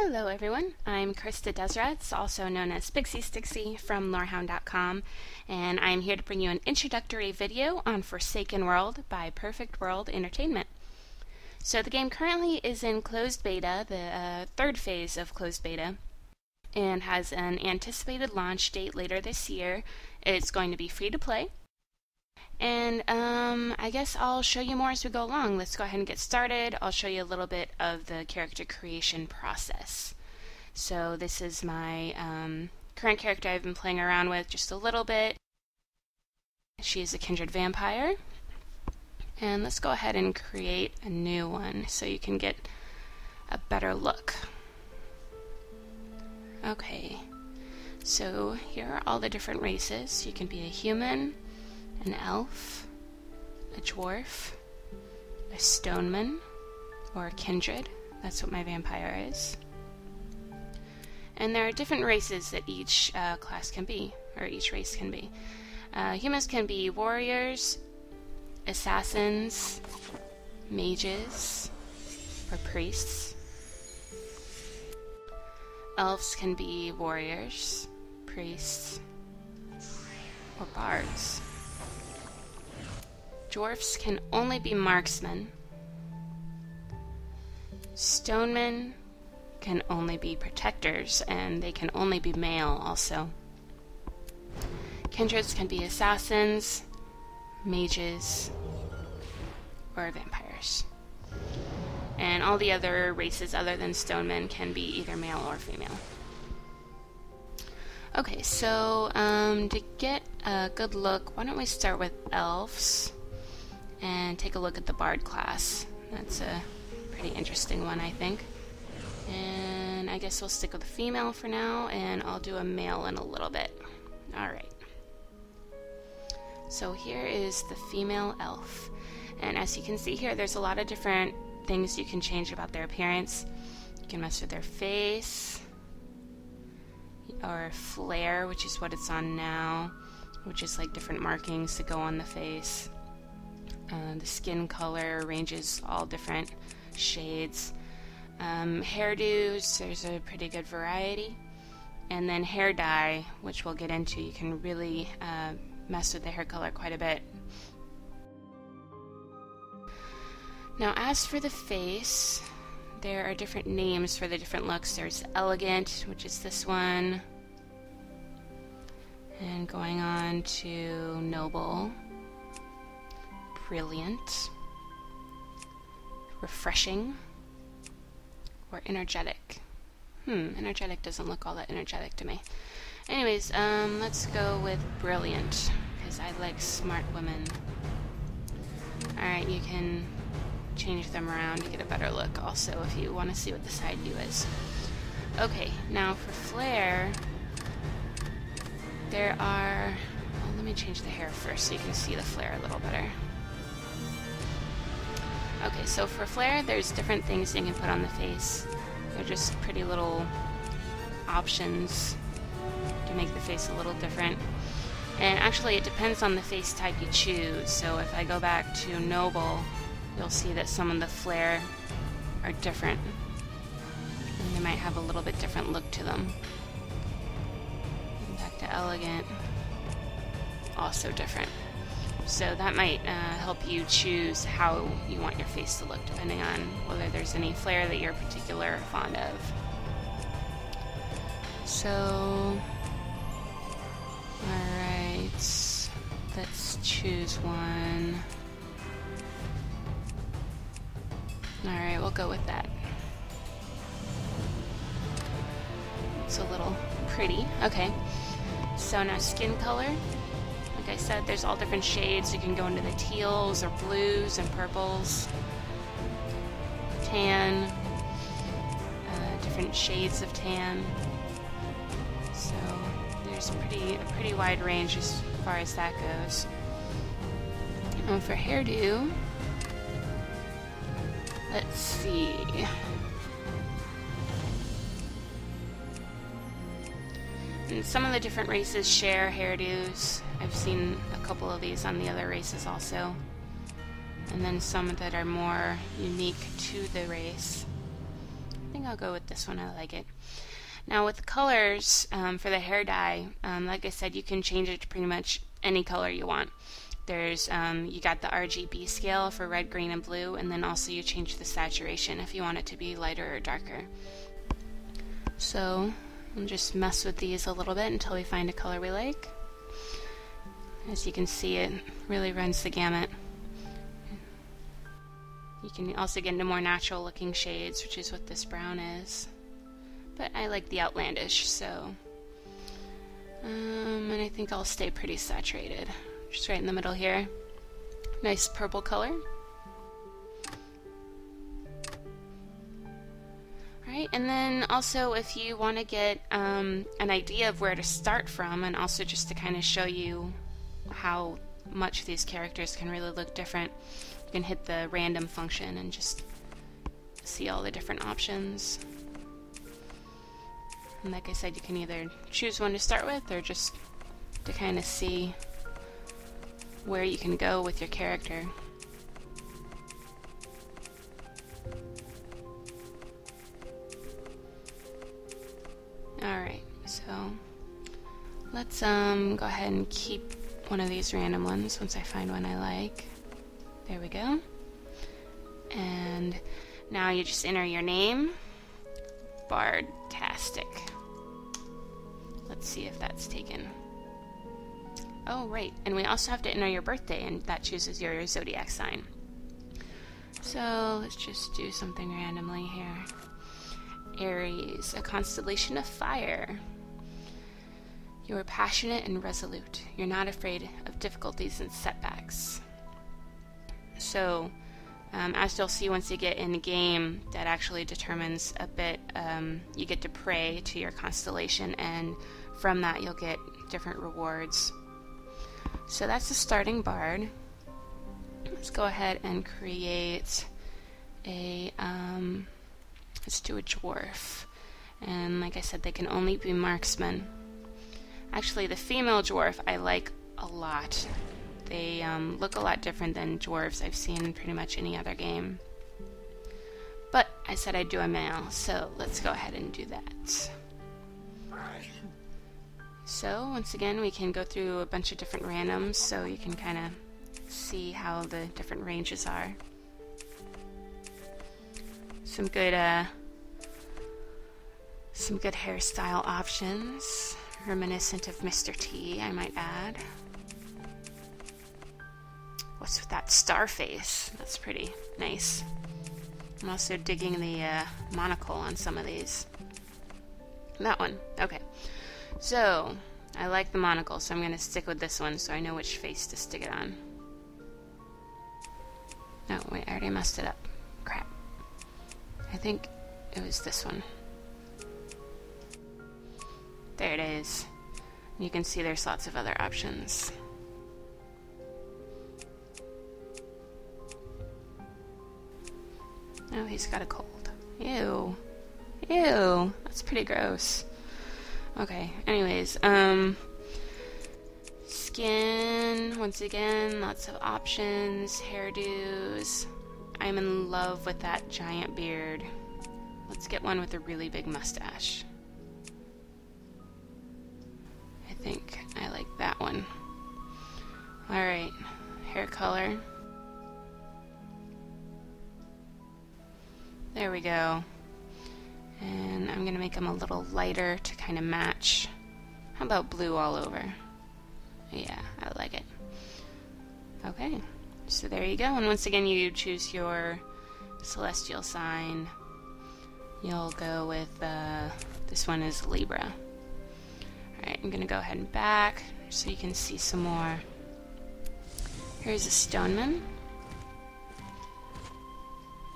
Hello everyone, I'm Krista Desrats, also known as Pixie Stixie from Lorehound.com, and I'm here to bring you an introductory video on Forsaken World by Perfect World Entertainment. So the game currently is in closed beta, the third phase of closed beta, and has an anticipated launch date later this year. It's going to be free to play. And I guess I'll show you more as we go along. Let's go ahead and get started. I'll show you a little bit of the character creation process. So this is my current character I've been playing around with just a little bit. She is a kindred vampire. And let's go ahead and create a new one so you can get a better look. Okay, so here are all the different races. You can be a human, an elf, a dwarf, a stoneman, or a kindred. That's what my vampire is. And there are different races that each class can be, or each race can be. Humans can be warriors, assassins, mages, or priests. Elves can be warriors, priests, or bards. Dwarfs can only be marksmen. Stonemen can only be protectors, and they can only be male also. Kindreds can be assassins, mages, or vampires. And all the other races other than stonemen can be either male or female. Okay, so to get a good look, why don't we start with elves and take a look at the bard class. That's a pretty interesting one, I think. And I guess we'll stick with a female for now, and I'll do a male in a little bit. Alright. So here is the female elf. And as you can see here, there's a lot of different things you can change about their appearance. You can mess with their face, or flare, which is what it's on now, which is like different markings that go on the face. The skin color ranges all different shades. Hairdos, there's a pretty good variety. And then hair dye, which we'll get into. You can really mess with the hair color quite a bit. Now, as for the face, there are different names for the different looks. There's elegant, which is this one, and going on to noble, brilliant, refreshing, or energetic. Energetic doesn't look all that energetic to me. Anyways, let's go with brilliant, because I like smart women. Alright, you can change them around to get a better look also if you want to see what the side view is. Okay, now for flare, there are... well, let me change the hair first so you can see the flare a little better. Okay, so for flare, there's different things you can put on the face. They're just pretty little options to make the face a little different. And actually, it depends on the face type you choose. So if I go back to noble, you'll see that some of the flare are different. And they might have a little bit different look to them. And back to elegant, also different. So that might help you choose how you want your face to look, depending on whether there's any flare that you're particularly fond of. So, alright, let's choose one. Alright, we'll go with that. It's a little pretty. Okay, so now skin color. Like I said, there's all different shades. You can go into the teals or blues and purples. Tan. Different shades of tan. So there's a pretty wide range as far as that goes. And for hairdo, let's see. And some of the different races share hairdos. I've seen a couple of these on the other races also. And then some that are more unique to the race. I think think I'll go with this one. I like it. Now with the colors for the hair dye, like I said, you can change it to pretty much any color you want. There's you got the RGB scale for red, green, and blue, and then also you change the saturation if you want it to be lighter or darker. So we'll just mess with these a little bit until we find a color we like. As you can see, it really runs the gamut. You can also get into more natural looking shades, which is what this brown is. But I like the outlandish, so and I think I'll stay pretty saturated. Just right in the middle here. Nice purple color. Alright, and then also if you want to get an idea of where to start from, and also just to kind of show you how much these characters can really look different, you can hit the random function and just see all the different options. And like I said, you can either choose one to start with or just to kind of see where you can go with your character. Alright, so let's go ahead and keep one of these random ones once I find one I like. There we go. And now you just enter your name. Bardtastic. Let's see if that's taken. Oh, right. And we also have to enter your birthday, and that chooses your zodiac sign. So let's just do something randomly here. Aries, a constellation of fire. You're passionate and resolute. You're not afraid of difficulties and setbacks. So, as you'll see once you get in the game, that actually determines a bit. You get to pray to your constellation, and from that you'll get different rewards. So that's the starting bard. Let's go ahead and create a, let's do a dwarf. And like I said, they can only be marksmen. Actually, the female dwarf I like a lot. They look a lot different than dwarves I've seen in pretty much any other game. But I said I'd do a male, so let's go ahead and do that. So once again, we can go through a bunch of different randoms so you can kind of see how the different ranges are. Some good hairstyle options, reminiscent of Mr. T, I might add. What's with that star face? That's pretty nice. I'm also digging the monocle on some of these. That one, okay. So, I like the monocle, so I'm going to stick with this one so I know which face to stick it on. No, wait, I already messed it up. Crap. I think it was this one. There it is. You can see there's lots of other options. Oh, he's got a cold. Ew. Ew. That's pretty gross. Okay, anyways, skin, once again, lots of options, hairdos. I'm in love with that giant beard. Let's get one with a really big mustache. I think I like that one. Alright, hair color. There we go. And I'm going to make them a little lighter to kind of match. How about blue all over? Yeah, I like it. Okay, so there you go. And once again, you choose your celestial sign. You'll go with, this one is Libra. Alright, I'm going to go ahead and back so you can see some more. Here's a Stoneman.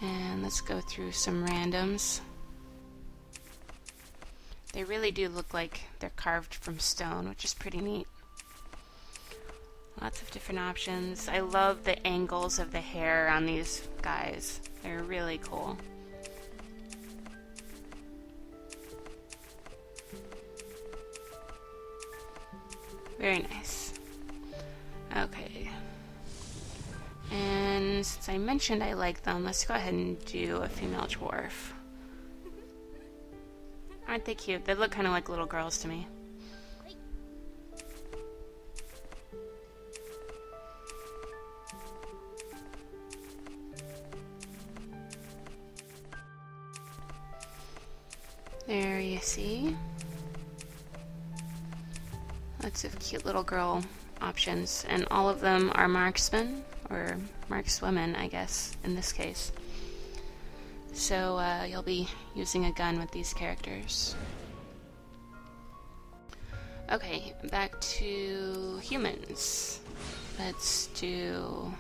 And let's go through some randoms. They really do look like they're carved from stone, which is pretty neat. Lots of different options. I love the angles of the hair on these guys. They're really cool. Very nice. Okay. And since I mentioned I like them, let's go ahead and do a female dwarf. Aren't they cute? They look kind of like little girls to me. There you see. Lots of cute little girl options, and all of them are marksmen, or markswomen, I guess, in this case. So you'll be using a gun with these characters. Okay, back to humans. Let's do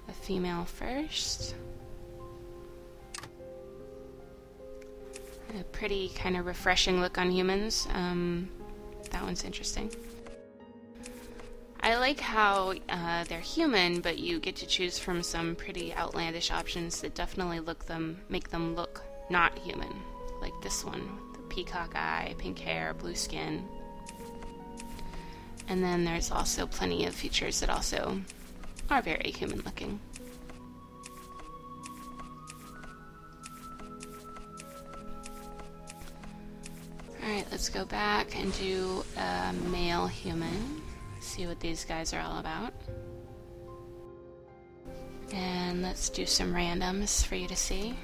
a female first. A pretty kind of refreshing look on humans. That one's interesting. I like how they're human, but you get to choose from some pretty outlandish options that definitely make them look not human. Like this one, the peacock eye, pink hair, blue skin. And then there's also plenty of features that also are very human looking. Alright, let's go back and do a male human. See what these guys are all about. And let's do some randoms for you to see.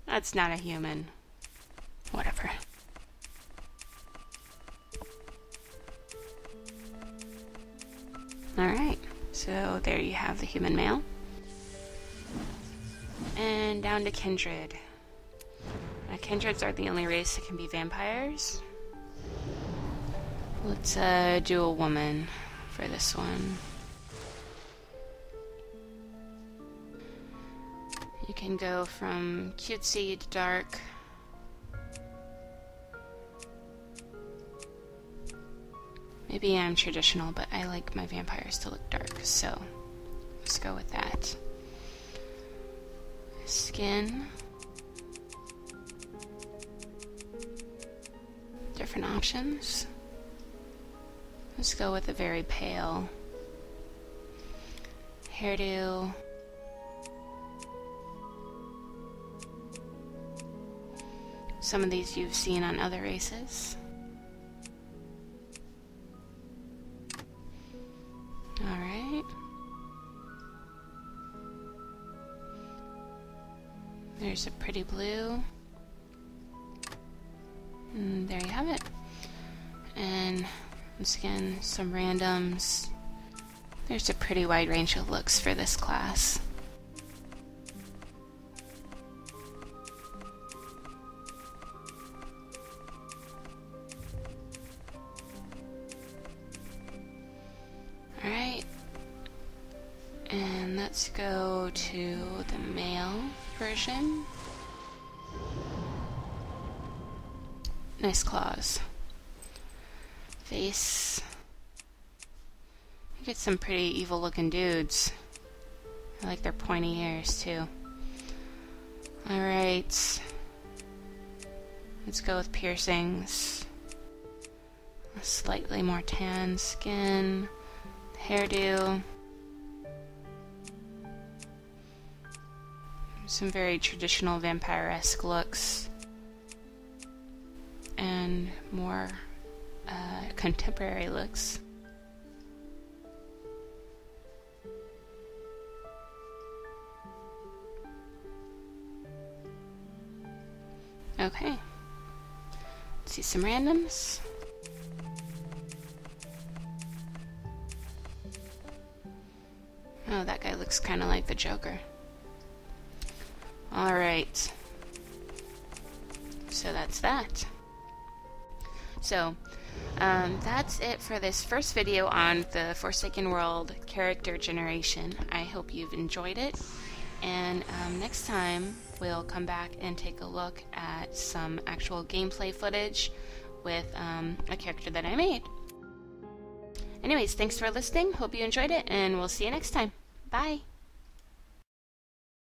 That's not a human. Whatever. Alright, so there you have the human male. And down to kindred. Kindreds are the only race that can be vampires. Let's do a woman for this one. You can go from cutesy to dark. Maybe I'm traditional, but I like my vampires to look dark, so let's go with that. Skin. Different options. Let's go with a very pale hairdo. Some of these you've seen on other races. Alright. There's a pretty blue. And there you have it. And once again, some randoms. There's a pretty wide range of looks for this class. Alright. And let's go to the male version. Nice claws. Face. You get some pretty evil looking dudes. I like their pointy ears too. Alright. Let's go with piercings. A slightly more tan skin. Hairdo. Some very traditional vampire-esque looks. And more contemporary looks. Okay. Let's see some randoms. Oh, that guy looks kind of like the Joker. Alright. So that's that. So, that's it for this first video on the Forsaken World character generation. I hope you've enjoyed it, and next time we'll come back and take a look at some actual gameplay footage with a character that I made. Anyways, thanks for listening, hope you enjoyed it, and we'll see you next time. Bye!